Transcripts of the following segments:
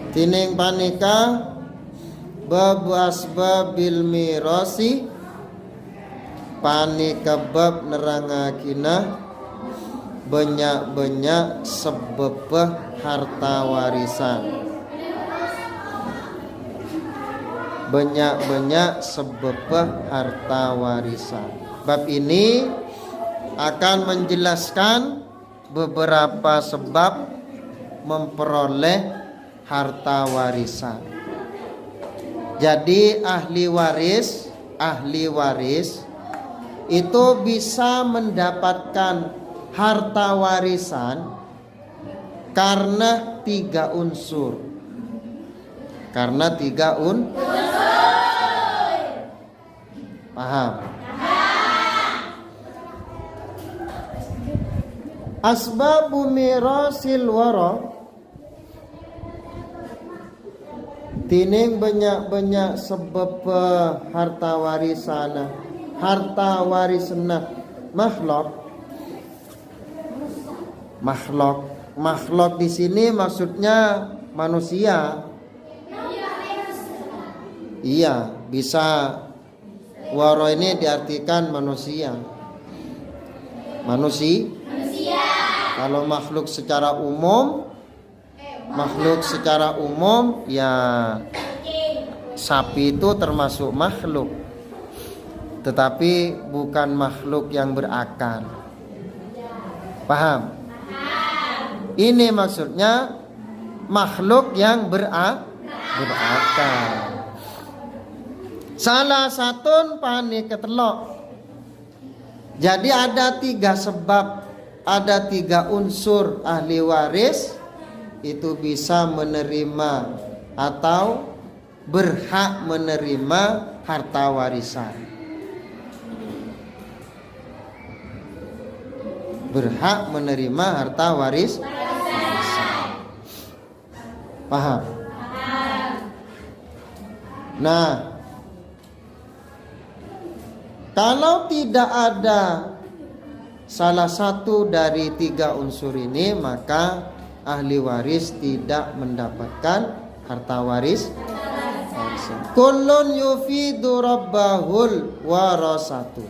Tining panika bab asbabil mirasi, panika bab nerangakina banyak-banyak sebab harta warisan. Banyak-banyak sebab harta warisan. Bab ini akan menjelaskan beberapa sebab memperoleh harta warisan. Jadi ahli waris itu bisa mendapatkan harta warisan karena tiga unsur. Paham? Asbabu mirasil wara, tining banyak-banyak sebab harta warisan makhluk di sini maksudnya manusia. Iya, bisa waro ini diartikan manusia. Kalau makhluk secara umum ya sapi itu termasuk makhluk, tetapi bukan makhluk yang berakal. Paham? Ini maksudnya makhluk yang berakal. Salah satu panik ketelok. Jadi ada tiga sebab, ada tiga unsur ahli waris itu bisa menerima atau berhak menerima harta warisan. Berhak menerima harta warisan. Paham? Nah, kalau tidak ada salah satu dari tiga unsur ini, maka ahli waris tidak mendapatkan harta warisan. Kullun yufidu rabbahul warasatu.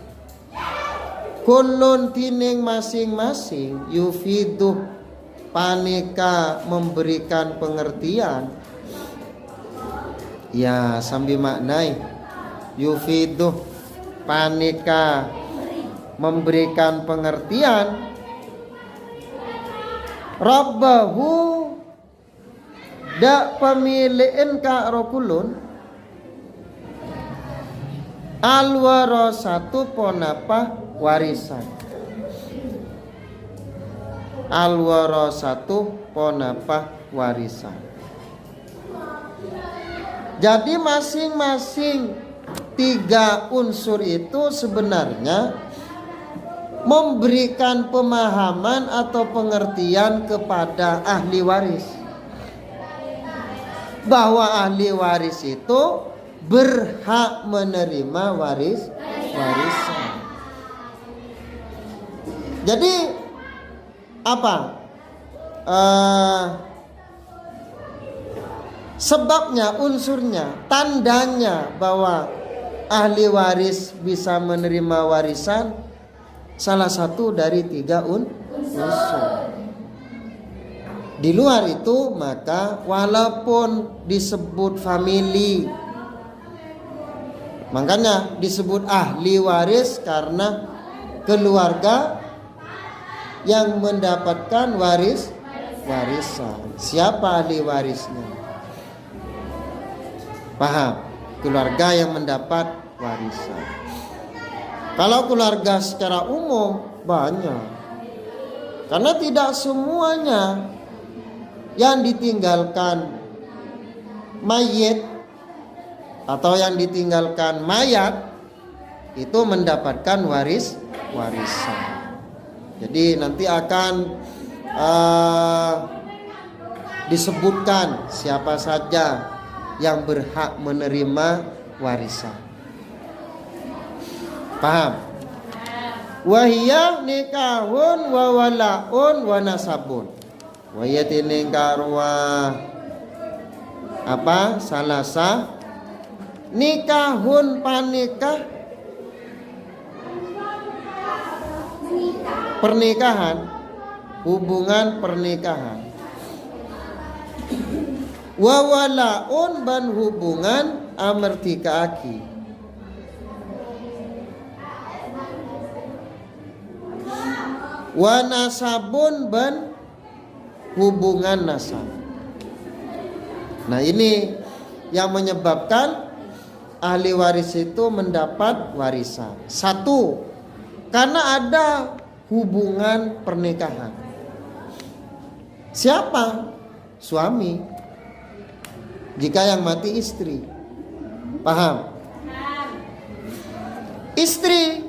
Kullun tining masing-masing yufidu panika memberikan pengertian. Ya, sambil maknai yufidu panika memberikan pengertian. Rabbahu dak pemilihin ka rokulun alwaro satu ponapa warisan. Alwaro satu ponapa warisan. Jadi masing-masing tiga unsur itu sebenarnya memberikan pemahaman atau pengertian kepada ahli waris bahwa ahli waris itu berhak menerima warisan. Jadi apa? Sebabnya, unsurnya, tandanya bahwa ahli waris bisa menerima warisan salah satu dari tiga unsur. Di luar itu maka walaupun disebut famili, makanya disebut ahli waris karena keluarga yang mendapatkan warisan. Siapa ahli warisnya? Paham? Keluarga yang mendapat warisan. Kalau keluarga secara umum banyak, karena tidak semuanya yang ditinggalkan mayit atau yang ditinggalkan mayat itu mendapatkan warisan. Jadi nanti akan disebutkan siapa saja yang berhak menerima warisan. Paham? Wahiyah nikahun wa walaun wa nasabun. Wahiyah tining karwa salasa nikahun panikah, pernikahan, hubungan pernikahan. Wawalaun ban hubungan amertikaaki. Wanasabun ban hubungan nasab. Nah, ini yang menyebabkan ahli waris itu mendapat warisan. Satu, karena ada hubungan pernikahan. Siapa? Suami. Jika yang mati istri. Paham? Istri.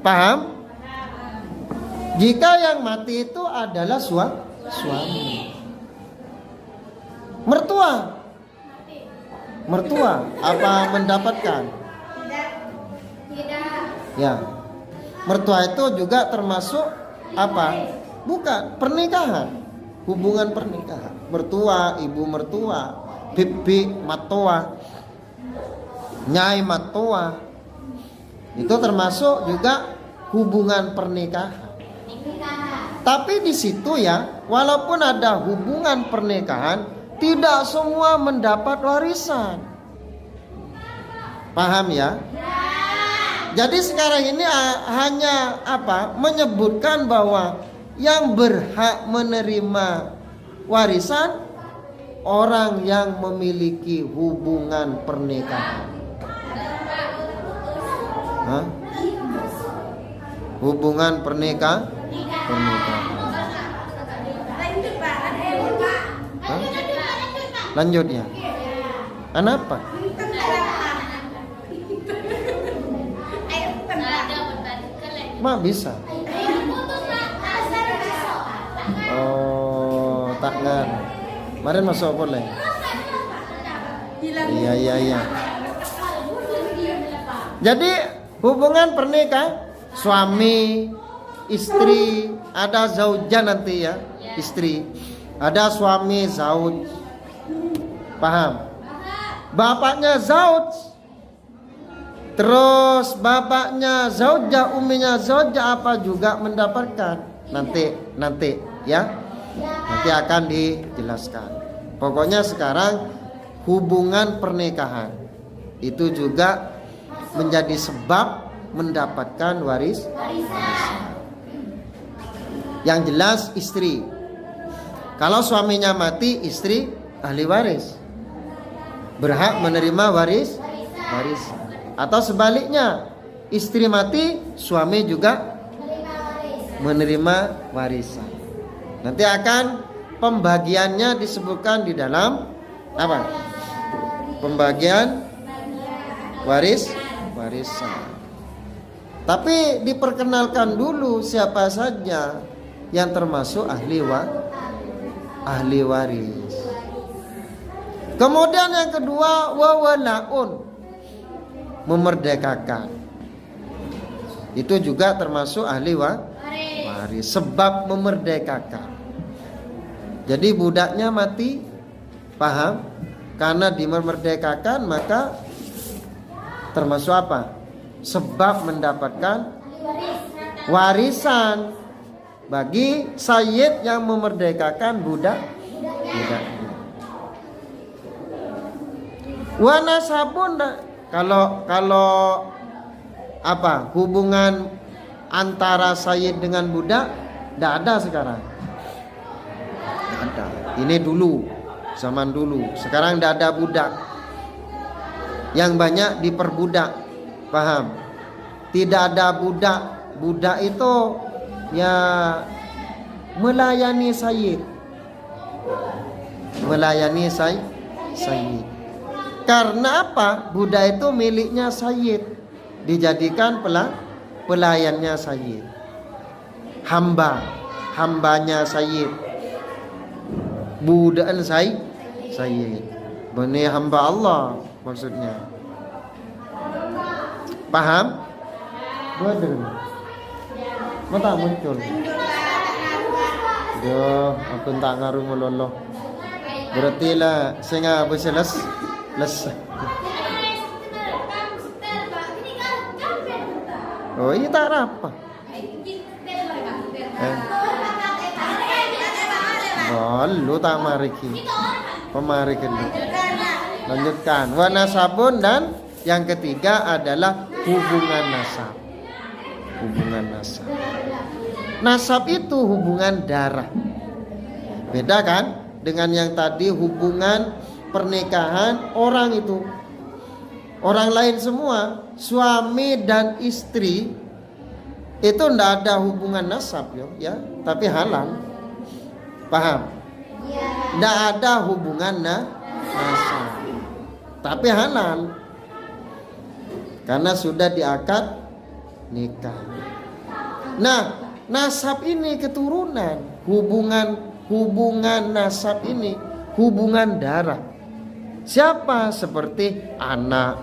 Paham? Jika yang mati itu adalah suami. Mertua apa mendapatkan? Tidak. Ya. Mertua itu juga termasuk apa? Bukan, pernikahan. Hubungan pernikahan. Mertua, ibu mertua, bibi matua, nyai matua. Itu termasuk juga hubungan pernikahan. Tapi di situ ya, walaupun ada hubungan pernikahan, tidak semua mendapat warisan. Paham ya? Jadi sekarang ini hanya menyebutkan bahwa yang berhak menerima warisan orang yang memiliki hubungan pernikahan. Hubungan pernikahan. Lanjut ya. Kenapa? Bisa. Oh, tangan. Kemarin masuk boleh. Iya. Jadi hubungan pernikahan suami, istri, ada zauja nanti ya, istri. Ada suami zauj. Paham? Bapaknya zauj. Terus bapaknya zauja, uminya zauja apa juga mendapatkan. Nanti ya. Nanti akan dijelaskan. Pokoknya sekarang hubungan pernikahan itu juga menjadi sebab mendapatkan warisan. Yang jelas istri. Kalau suaminya mati, istri ahli waris, berhak menerima warisan. Atau sebaliknya, istri mati, suami juga menerima warisan. Nanti akan pembagiannya disebutkan di dalam apa? Pembagian warisan. Tapi diperkenalkan dulu siapa saja yang termasuk ahli waris. Kemudian yang kedua, wawalaun, memerdekakan. Itu juga termasuk ahli waris, sebab memerdekakan. Jadi budaknya mati, paham? Karena dimerdekakan maka termasuk apa? Sebab mendapatkan warisan bagi sayyid yang memerdekakan budaknya. Wanasabun, kalau apa hubungan antara sayyid dengan budak tidak ada sekarang. Tidak ada. Ini dulu, zaman dulu. Sekarang tidak ada budak. Yang banyak diperbudak. Paham? Tidak ada budak. Budak itu ya melayani sayyid. Melayani sayyid. Karena apa? Budak itu miliknya sayyid, dijadikan pelayannya sayyid. Hambanya sayyid. Budak sayyid. Benih hamba Allah maksudnya. Paham? Bodoh. Mata muncul. Duh, aku tak ngaruh meloloh. Berarti lah saya nggak les les. Oh iya tak apa. Oh lu tak mari ki. Pemari dulu. Lanjutkan. Wana sabun dan yang ketiga adalah hubungan nasab. Hubungan nasab. Nasab itu hubungan darah. Beda kan dengan yang tadi hubungan pernikahan orang itu. Orang lain semua, suami dan istri itu ndak ada hubungan nasab ya, tapi halal. Paham? Ndak ada hubungan nasab, tapi halal. Karena sudah diakad nikah. Nah, nasab ini keturunan, hubungan nasab ini hubungan darah. Siapa? Seperti anak,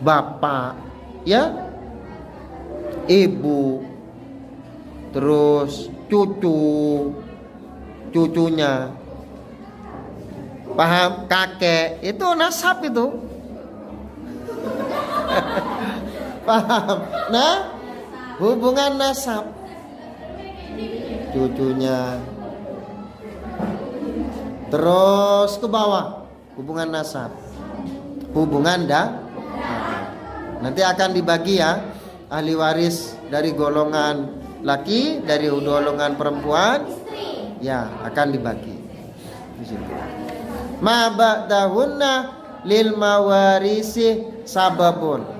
bapak, ya, ibu, terus cucunya, paham? Kakek, itu nasab itu. Paham? Nah, hubungan nasab, cucunya, terus ke bawah, hubungan nasab, hubungan nanti akan dibagi ya, ahli waris dari golongan laki, dari golongan perempuan, ya akan dibagi di situ. Ma ba'dahunna lil mawarisi sababun.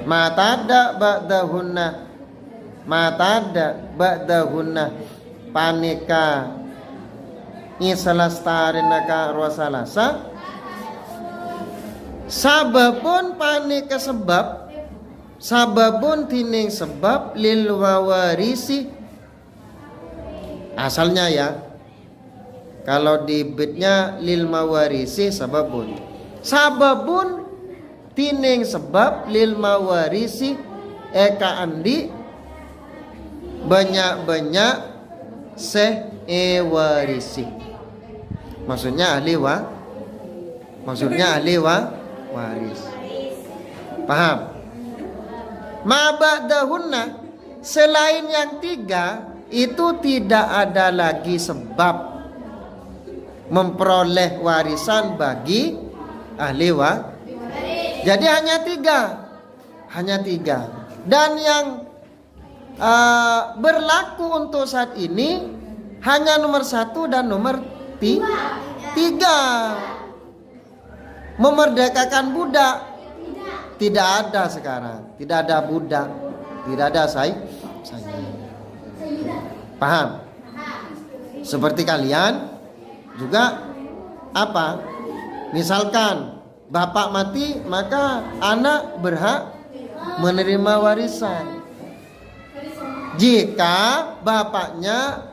Ma tada ba'dahunna panika isalastarina rosalasa sababun panika sababun tining sebab lil wawarisi. Asalnya ya, kalau di bitnya lil mawarisi sababun tining sebab lil mawarisi eka andi banyak warisi. Maksudnya ahli waris. Paham? Ma ba'dahunna selain yang tiga itu tidak ada lagi sebab memperoleh warisan bagi ahli waris. Jadi hanya tiga. Dan yang berlaku untuk saat ini hanya nomor 1 dan nomor 3. Memerdekakan budak tidak ada sekarang, tidak ada budak, tidak ada saya. Paham? Seperti kalian juga apa? Misalkan bapak mati, maka anak berhak menerima warisan jika bapaknya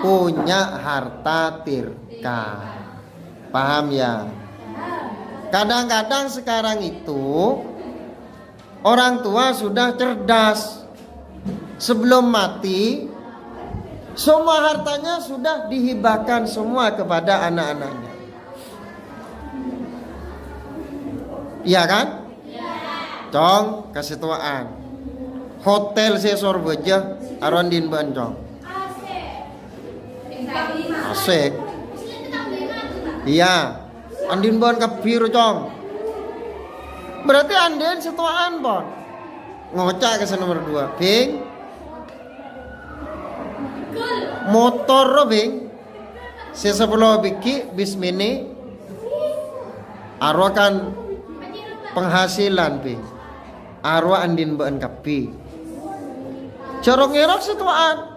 punya harta tirka. Paham ya? Kadang-kadang sekarang itu orang tua sudah cerdas. Sebelum mati semua hartanya sudah dihibahkan semua kepada anak-anaknya. Iya kan? Cong kasih tuaan. Hotel sesor beja arondin bancong. Asik. Iya. Andin bon kebiru cong. Berarti andin setuaan bon. Ngocak ke nomor 2. Bing. Motor ro bing. Sesepuluh biki bismini. Arwah kan penghasilan bing. Arwah andin bon kebi. Corong ngerok setuaan.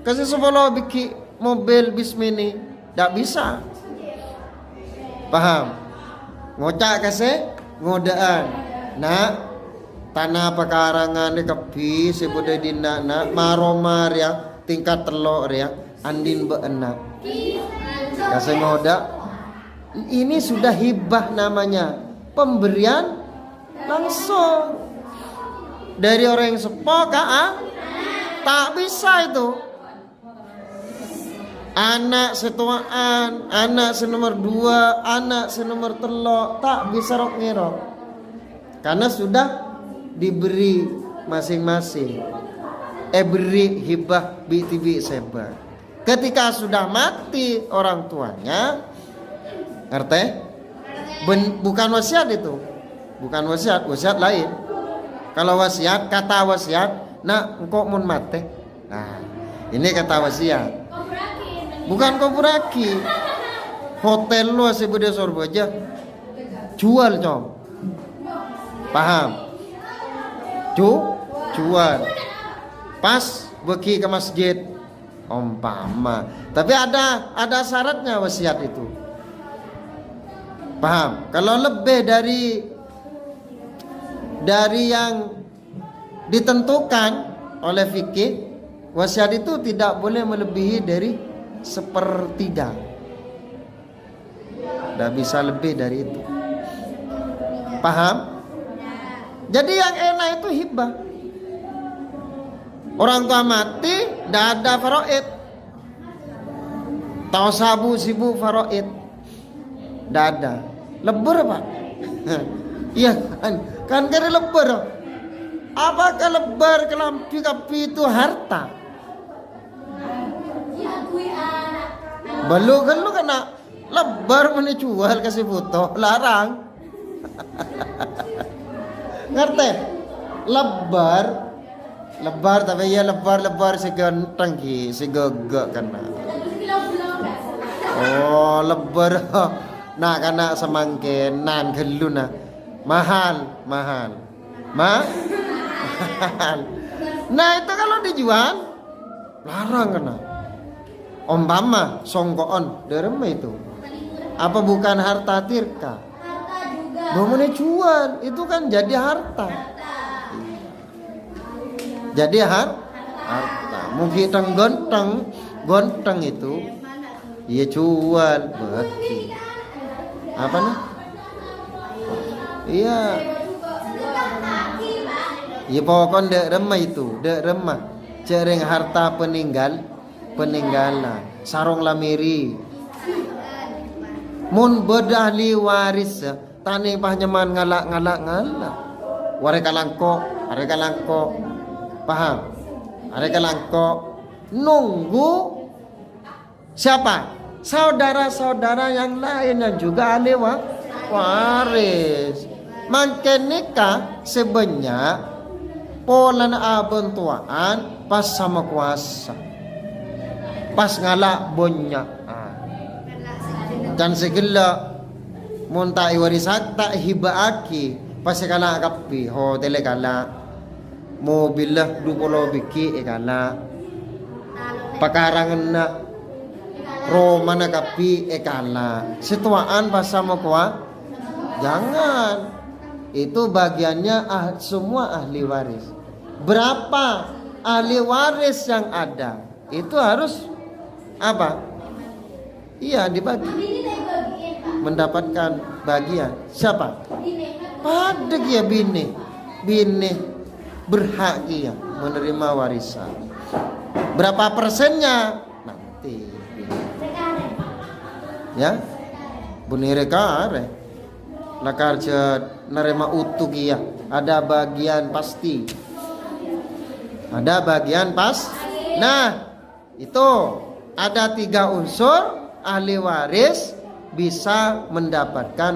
Kasih 10 biki mobil bismini. Tidak bisa. Paham? Ngocak kasih ngodaan. Nak tanah pekarangan di kepi si budaya dina nak maromar ya tingkat telur ya andin beenak. Kasih ngoda. Ini sudah hibah namanya, pemberian langsung dari orang yang sepok tak bisa itu. Anak setuaan, anak senomor 2, anak senomor 3 tak bisa rok ngerok. Karena sudah diberi masing-masing. Beri hibah bi seba. Ketika sudah mati orang tuanya, ngerti? Bukan wasiat itu. Bukan wasiat, wasiat lain. Kalau wasiat, kata wasiat, nak engkau mun mati. Nah, ini kata wasiat. Bukan koperaki. Hotel lu asih bude sorbo aja. Jual com. Paham? Jual. Pas pergi ke masjid. Umpama. Tapi ada syaratnya wasiat itu. Paham? Kalau lebih dari yang ditentukan oleh fikih, wasiat itu tidak boleh melebihi dari 1/3. Tidak bisa lebih dari itu. Paham? Jadi yang enak itu hibah. Orang tua mati, tidak ada faraid. Tahu sabu sibu faraid, tidak ada. Lebar pak? Iya kan kira lebar. Apakah lebar kelampi kapi itu harta? Belum kan lu kena lebar menjual kasih foto larang. Ngerti? Lebar tapi ya lebar si ganteng ki, si gagak kena. Oh lebar. Nah kena semangkin nan gelu nah. Mahal. Nah itu kalau dijual larang kena. Umpama songkoon derem itu. Apa bukan harta tirka? Boleh jual, itu kan jadi harta. Jadi harta. Mungkin gonteng itu, iya jual, beki. Apa nih? Iya. Iya pokoknya dek remah itu, dek remah. Cering harta peninggalan. Sarong lamiri. Mun bedahli waris tani pahnyaman ngalak. Wareka langko. Paham? Wareka langko nunggu siapa? Saudara-saudara yang lain yang juga ahli waris. Makin nikah sebanyak pola na abantuan pas sama kuasa. Pas ngalak bonya. Dan segala munta iwarisak tak hibaaki pasti kala kapi hotel kala mobil lah 20 biki kala pakarangan na Roma na kapi kala situaan pas sama kuah jangan itu bagiannya semua ahli waris. Berapa ahli waris yang ada itu harus apa? Iya dibagi. Mendapatkan bagian. Siapa? Pada dia bini berhak dia menerima warisan. Berapa persennya? Nanti. Ya. Bunire kare. Lakarja nerima utuh dia. Ada bagian pasti. Ada bagian pas. Nah, itu ada 3 unsur ahli waris bisa mendapatkan